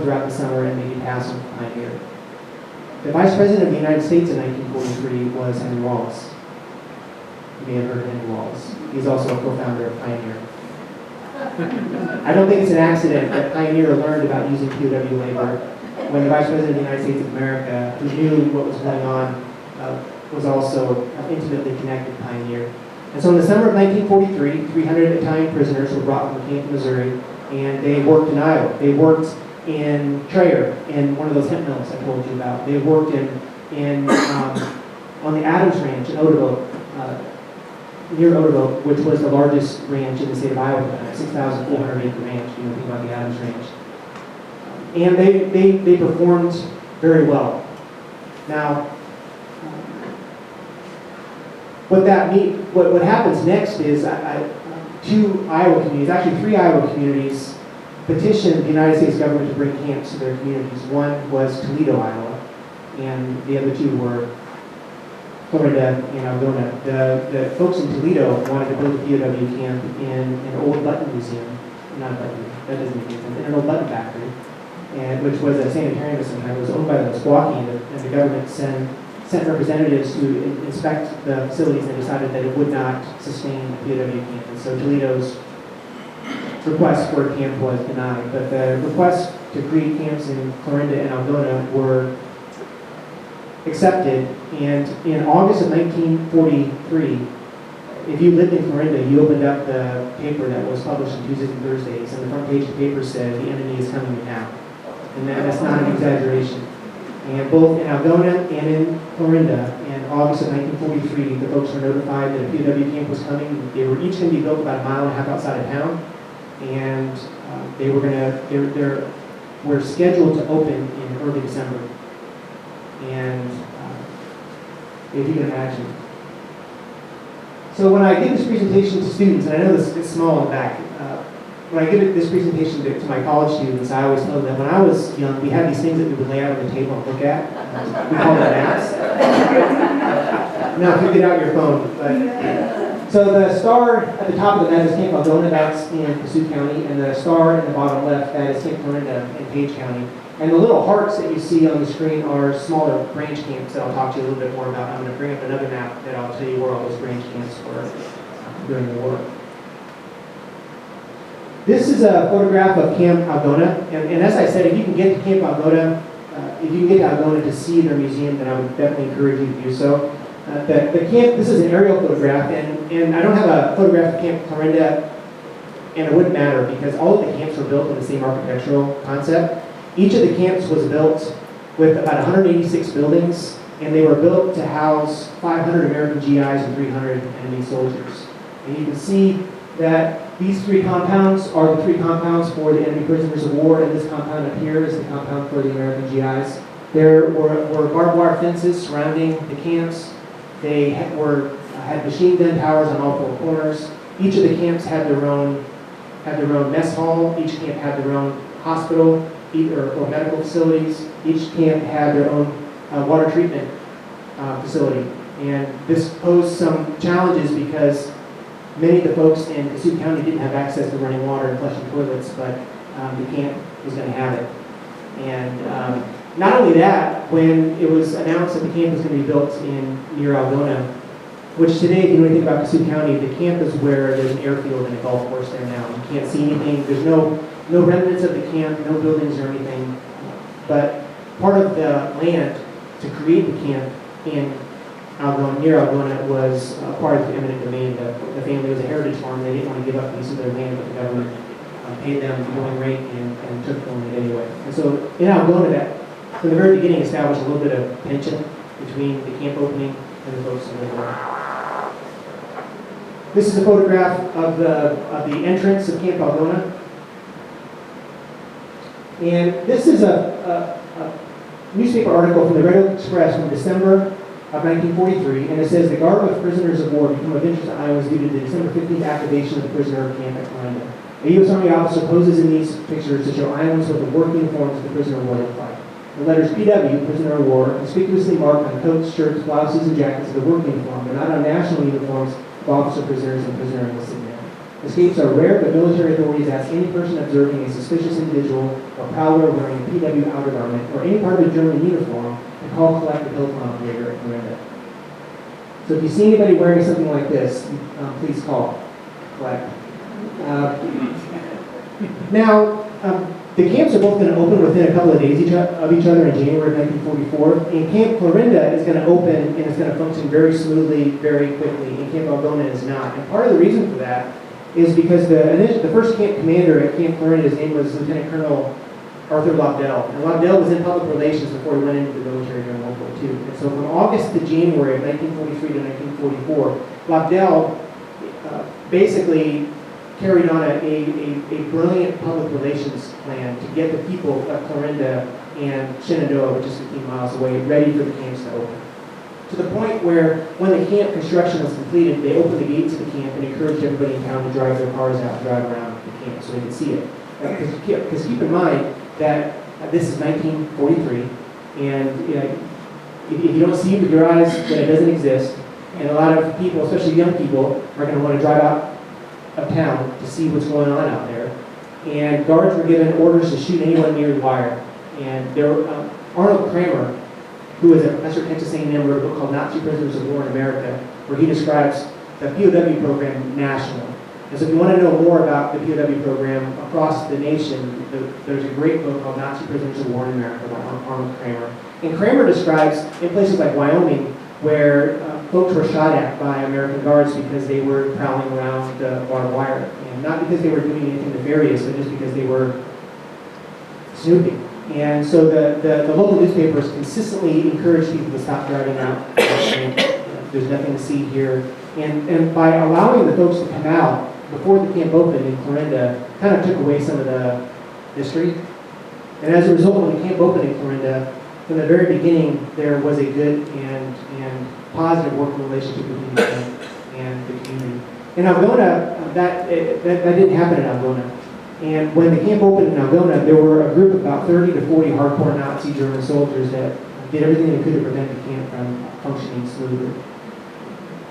throughout the summer and maybe pass on Pioneer. The Vice President of the United States in 1943 was Henry Wallace. You may have heard of Henry Wallace. He's also a co-founder of Pioneer. I don't think it's an accident that Pioneer learned about using POW labor when the Vice President of the United States of America, who knew what was going on, was also intimately connected to Pioneer. And so in the summer of 1943, 300 Italian prisoners were brought from the camp in Missouri, and they worked in Iowa. They worked in Traer, in one of those hemp mills I told you about. They worked on the Adams Ranch in Odebo, near Odebo, which was the largest ranch in the state of Iowa, 6,400 acre ranch. You know, think about the Adams Ranch. And they performed very well. Now, what happens next is two Iowa communities, actually 3 Iowa communities, petitioned the United States government to bring camps to their communities. One was Toledo, Iowa, and the other 2 were Florida and Algona. The folks in Toledo wanted to build a POW camp in an old button museum, not a button, that doesn't make any sense, in an old button factory, and which was a sanitarium at some time. It was owned by the Meskwaki, and the government sent representatives to inspect the facilities, and they decided that it would not sustain a POW camp. And so Toledo's request for a camp was denied. But the requests to create camps in Clarinda and Algona were accepted. And in August of 1943, if you lived in Clarinda, you opened up the paper that was published on Tuesdays and Thursdays, and the front page of the paper said, "The enemy is coming to town." And that's not an exaggeration. And both in Algona and in Clarinda, in August of 1943, the folks were notified that a POW camp was coming. They were each going to be built about a mile and a half outside of town, and they were scheduled to open in early December. And if you can imagine. So when I give this presentation to students, and I know this is small in the back, when I give this presentation to my college students, I always tell them that when I was young, we had these things that we would lay out on the table and look at. We call them maps. Now, if you get out your phone. So the star at the top of the map is Camp Algona, that's in Kasuth County, and the star in the bottom left, that is Camp Clarinda in Page County. And the little hearts that you see on the screen are smaller branch camps that I'll talk to you a little bit more about. I'm going to bring up another map that I'll tell you where all those branch camps were during the war. This is a photograph of Camp Algona, and as I said, if you can get to Camp Algona, if you can get to Algona to see their museum, then I would definitely encourage you to do so. The camp, this is an aerial photograph, and I don't have a photograph of Camp Clarinda, and it wouldn't matter because all of the camps were built with the same architectural concept. Each of the camps was built with about 186 buildings, and they were built to house 500 American GIs and 300 enemy soldiers. And you can see that these 3 compounds are the 3 compounds for the enemy prisoners of war, and this compound up here is the compound for the American GIs. There were barbed wire fences surrounding the camps. They had machine gun towers on all 4 corners. Each of the camps had their own mess hall. Each camp had their own hospital or medical facilities. Each camp had their own water treatment facility. And this posed some challenges because many of the folks in Kasuth County didn't have access to running water and flushing toilets, but the camp was going to have it. And not only that, when it was announced that the camp was going to be built near Algona, which today, if you know anything about Kasuth County, the camp is where there's an airfield and a golf course there now. You can't see anything. There's no remnants of the camp, no buildings or anything. But part of the land to create the camp in Algona, near Algona, was part of the eminent domain. The family was a heritage farm. They didn't want to give up a piece of their land, but the government paid them the going rate and took the land anyway. And so in Algona, that from the very beginning established a little bit of tension between the camp opening and the folks in the war. This is a photograph of the entrance of Camp Algona. And this is a newspaper article from the Red Oak Express from December of 1943, and it says, "The garb of prisoners of war become of interest to Iowans due to the December 15th activation of the prisoner camp at Clarinda. A U.S. Army officer poses in these pictures to show Iowans what the work uniforms of the prisoner of war look like. The letters PW, prisoner of war, conspicuously marked on coats, shirts, blouses, and jackets of the work uniform, but not on national uniforms of officer prisoners and prisoner enlisted men. Escapes are rare, but military authorities ask any person observing a suspicious individual or prowler wearing a PW outer garment or any part of a German uniform to call collect the telephone operator at Corinda. So if you see anybody wearing something like this, please call collect. Now, the camps are both going to open within a couple of days of each other in January of 1944. And Camp Florinda is going to open and it's going to function very smoothly, very quickly, and Camp Algona is not. And part of the reason for that is because the first camp commander at Camp Florinda, his name was Lieutenant Colonel Arthur Lobdell. And Lobdell was in public relations before he went into the military during World War II. And so from August to January of 1943 to 1944, Lobdell basically carried on a brilliant public relations plan to get the people of Florinda and Shenandoah, which is 15 miles away, ready for the camps to open. To the point where when the camp construction was completed, they opened the gates of the camp and encouraged everybody in town to drive their cars out and drive around the camp so they could see it. Because keep in mind that this is 1943, and if you don't see it with your eyes, then it doesn't exist. And a lot of people, especially young people, are going to want to drive out of town to see what's going on out there. And guards were given orders to shoot anyone near the wire. And there were, Arnold Kramer, who is a professor at Texas A&M, wrote a book called Nazi Prisoners of War in America, where he describes the POW program nationally. And so if you want to know more about the POW program across the nation, there's a great book called Nazi Prisoners of War in America by Arnold Kramer. And Kramer describes in places like Wyoming where folks were shot at by American guards because they were prowling around barbed wire. And not because they were doing anything nefarious, but just because they were snooping. And so the local newspapers consistently encouraged people to stop driving out. There's nothing to see here. And by allowing the folks to come out before the camp opened in Florinda, kind of took away some of the history. And as a result, when the camp opened in Florinda, from the very beginning, there was a good and positive working relationship between the camp and the community. In Algona, that didn't happen in Algona. And when the camp opened in Algona, there were a group of about 30 to 40 hardcore Nazi German soldiers that did everything they could to prevent the camp from functioning smoothly.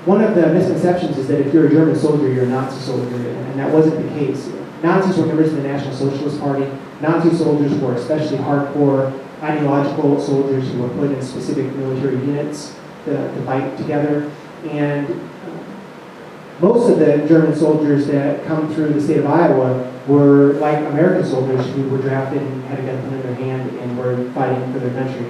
One of the misconceptions is that if you're a German soldier, you're a Nazi soldier, and that wasn't the case. Nazis were members of the National Socialist Party. Nazi soldiers were especially hardcore, ideological soldiers who were put in specific military units to fight together. And most of the German soldiers that come through the state of Iowa were like American soldiers who were drafted and had a gun put in their hand and were fighting for their country.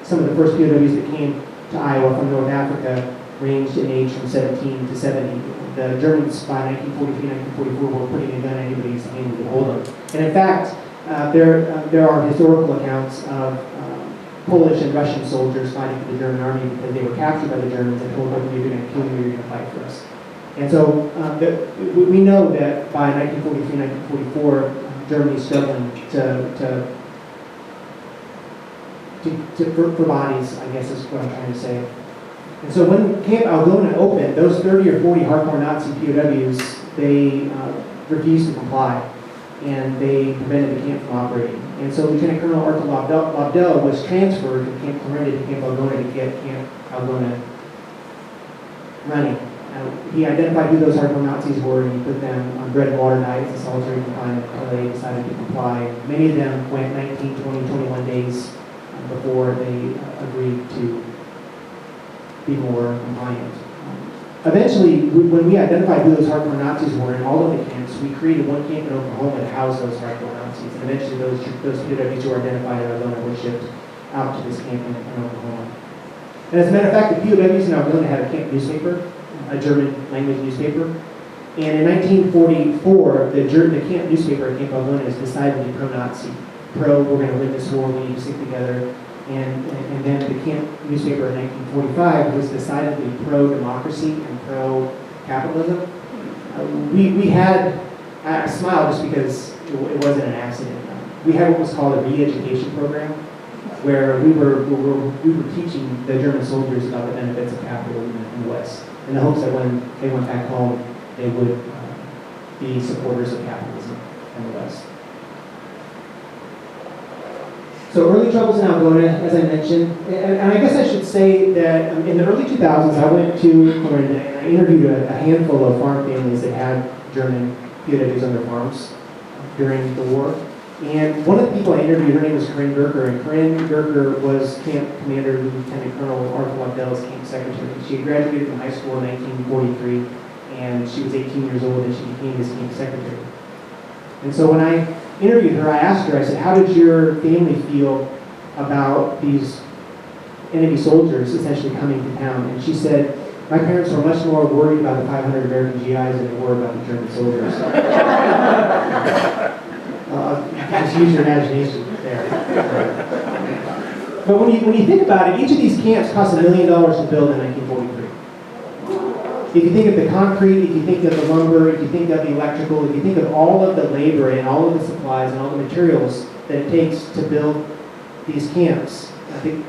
Some of the first POWs that came to Iowa from North Africa ranged in age from 17 to 70. The Germans by 1943, 1944 were putting a gun in anybody's hand to hold them. And in fact, there are historical accounts of Polish and Russian soldiers fighting for the German army because they were captured by the Germans and told them, you're going to kill you or you're going to fight for us. And so we know that by 1943, 1944, Germany is struggling for bodies, I guess is what I'm trying to say. And so when Camp Algona opened, those 30 or 40 hardcore Nazi POWs, they refused to comply, and they prevented the camp from operating. And so Lieutenant Colonel Arthur Lobdell was transferred from Camp Florinda to Camp Algona to get Camp Algona running. He identified who those hardcore Nazis were, and he put them on bread and water diets and solitary confinement until they decided to comply. Many of them went 19, 20, 21 days before they agreed to be more compliant. Eventually, when we identified who those hardcore Nazis were in all of the camps, we created one camp in Oklahoma to house those hardcore Nazis. And eventually those POWs who were identified in Algona were shipped out to this camp in Oklahoma. And as a matter of fact, the POWs in Algona had a camp newspaper, a German language newspaper. And in 1944, the camp newspaper at Camp Algona is decidedly pro-Nazi. We're going to win this war, we need to stick together. And then the camp newspaper in 1945 was decidedly pro-democracy and pro-capitalism. We had, I smile just because it wasn't an accident. We had what was called a re-education program, where we were teaching the German soldiers about the benefits of capitalism in the West, in the hopes that when they went back home, they would be supporters of capitalism in the West. So early troubles in Algona, as I mentioned, and I guess I should say that in the early 2000s, I went to Corinda and I interviewed a handful of farm families that had German POWs on their farms during the war. And one of the people I interviewed, her name was Corinne Gerker, and Corinne Gerker was Camp Commander Lieutenant Colonel Arthur Waddell's camp secretary. She had graduated from high school in 1943, and she was 18 years old, and she became his camp secretary. And so when I interviewed her, I asked her, I said, how did your family feel about these enemy soldiers essentially coming to town? And she said, my parents were much more worried about the 500 American GIs than they were about the German soldiers. Just use your imagination there. But when you think about it, each of these camps cost $1 million to build in 1943. If you think of the concrete, if you think of the lumber, if you think of the electrical, if you think of all of the labor and all of the supplies and all the materials that it takes to build these camps, I think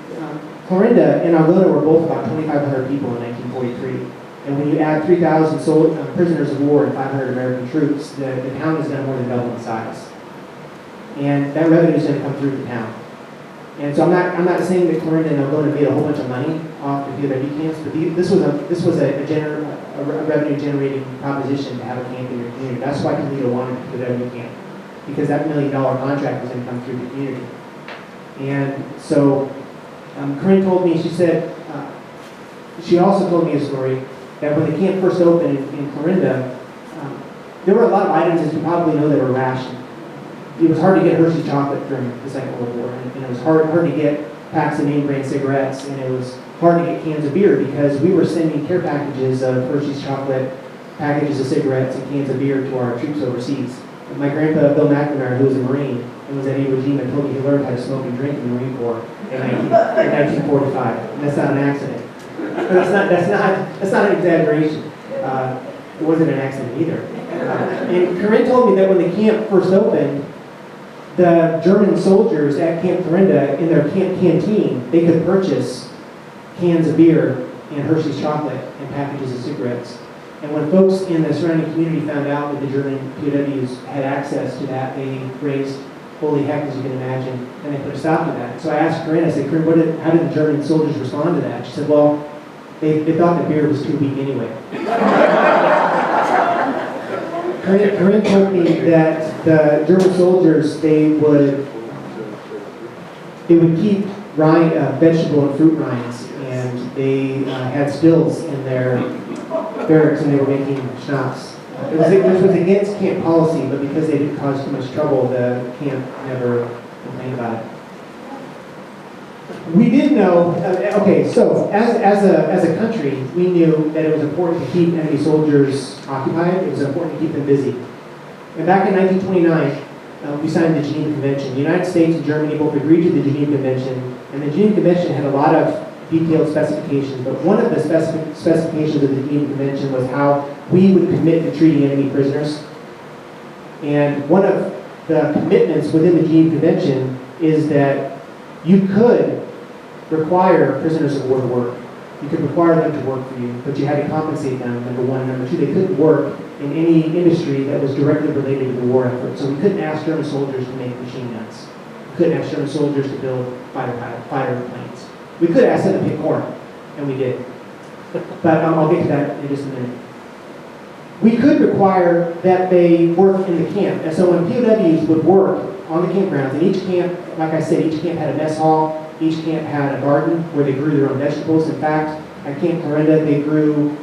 Corinda and Algona were both about 2,500 people in 1943. And when you add 3,000 prisoners of war and 500 American troops, the town is now more than double in size. And that revenue is going to come through the town. And so I'm not saying that Corinda and Algona made a whole bunch of money off the POW camps, but this was a revenue generating proposition to have a camp in your community. That's why Toledo wanted a POW camp, because that $1 million contract was going to come through the community. And so Corinne told me, she said, she also told me a story that when the camp first opened in Corinda, there were a lot of items, as you probably know, that were rationed. It was hard to get Hershey's chocolate during the Second World War, and it was hard to get packs of name brand cigarettes, and it was hard to get cans of beer because we were sending care packages of Hershey's chocolate, packages of cigarettes, and cans of beer to our troops overseas. And my grandpa, Bill McNamara, who was a Marine and was at Iwo Jima, told me he learned how to smoke and drink in the Marine Corps in 1945. And that's not an accident. But that's not an exaggeration. It wasn't an accident either. And Corinne told me that when the camp first opened, the German soldiers at Camp Corinda, in their camp canteen, they could purchase cans of beer and Hershey's chocolate and packages of cigarettes. And when folks in the surrounding community found out that the German POWs had access to that, they raised holy heck, as you can imagine, and they put a stop to that. So I asked Corinne, I said, Corinne, how did the German soldiers respond to that? She said, well, they thought that beer was too weak anyway. Corinne told me that the German soldiers, they would keep vegetable and fruit rinds, and they had stills in their barracks, and they were making schnapps. This was against camp policy, but because they didn't cause too much trouble, the camp never complained about it. We did know, so as a country, we knew that it was important to keep enemy soldiers occupied. It was important to keep them busy. And back in 1929, we signed the Geneva Convention. The United States and Germany both agreed to the Geneva Convention, and the Geneva Convention had a lot of detailed specifications, but one of the specifications of the Geneva Convention was how we would commit to treating enemy prisoners. And one of the commitments within the Geneva Convention is that you could require prisoners of war to work. You could require them to work for you, but you had to compensate them, number one. Number two, they couldn't work in any industry that was directly related to the war effort. So we couldn't ask German soldiers to make machine guns. We couldn't ask German soldiers to build fighter planes. We could ask them to pick corn, and we did. But I'll get to that in just a minute. We could require that they work in the camp. And so when POWs would work on the campgrounds, and each camp, like I said, each camp had a mess hall, each camp had a garden where they grew their own vegetables. In fact, at Camp Corinda, they grew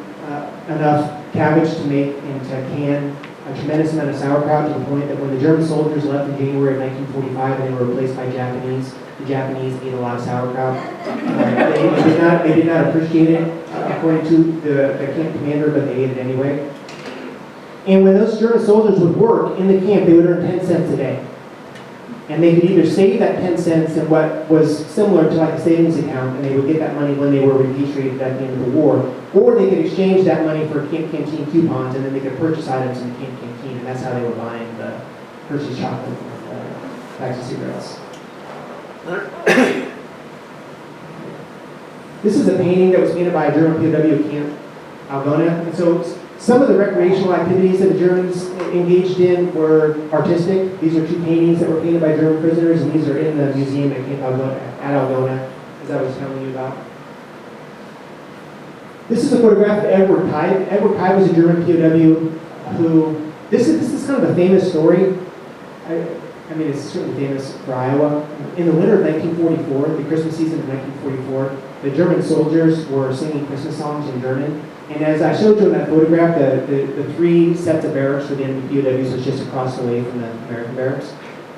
enough cabbage to make and to can a tremendous amount of sauerkraut, to the point that when the German soldiers left in January of 1945 and they were replaced by Japanese, the Japanese ate a lot of sauerkraut. They did not appreciate it, according to the camp commander, but they ate it anyway. And when those German soldiers would work in the camp, they would earn 10 cents a day. And they could either save that 10 cents in what was similar to like a savings account, and they would get that money when they were repatriated at the end of the war, or they could exchange that money for camp canteen coupons, and then they could purchase items in the camp canteen, and that's how they were buying the Hershey's chocolate packs of cigarettes. This is a painting that was painted by a German POW at Camp Algona, and so Some of the recreational activities that the Germans engaged in were artistic. These are two paintings that were painted by German prisoners, and these are in the museum at Algona, as I was telling you about. This is a photograph of Edward Timm. Edward Timm was a German POW who, this is kind of a famous story. I mean, it's certainly famous for Iowa. In the winter of 1944, the Christmas season of 1944, the German soldiers were singing Christmas songs in German. And as I showed you in that photograph, the three sets of barracks for the enemy POWs was just across the way from the American barracks.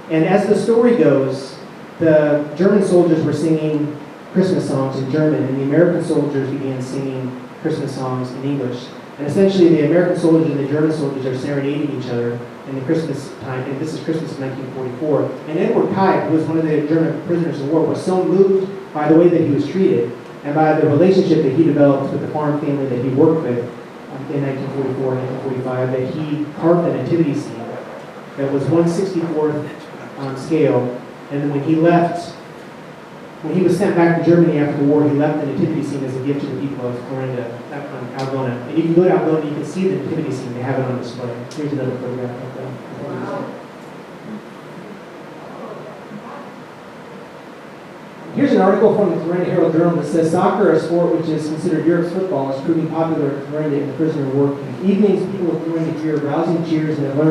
And as the story goes, the German soldiers were singing Christmas songs in German, and the American soldiers began singing Christmas songs in English. And essentially, the American soldiers and the German soldiers are serenading each other in the Christmas time, and this is Christmas of 1944. And Edward Timm, who was one of the German prisoners of war, was so moved by the way that he was treated and by the relationship that he developed with the farm family that he worked with in 1944 and 1945, that he carved a nativity scene that was 1/64th on scale. And then when he left, when he was sent back to Germany after the war, he left the nativity scene as a gift to the people of Algona. And you can go to Algona, you can see the nativity scene. They have it on display. Here's another photograph of them. Wow. Here's an article from the Thuringia Herald Journal that says soccer, a sport which is considered Europe's football, is proving popular in Thuringia in the prisoner war camp. Evenings, people of Thuringia hear rousing cheers and have learned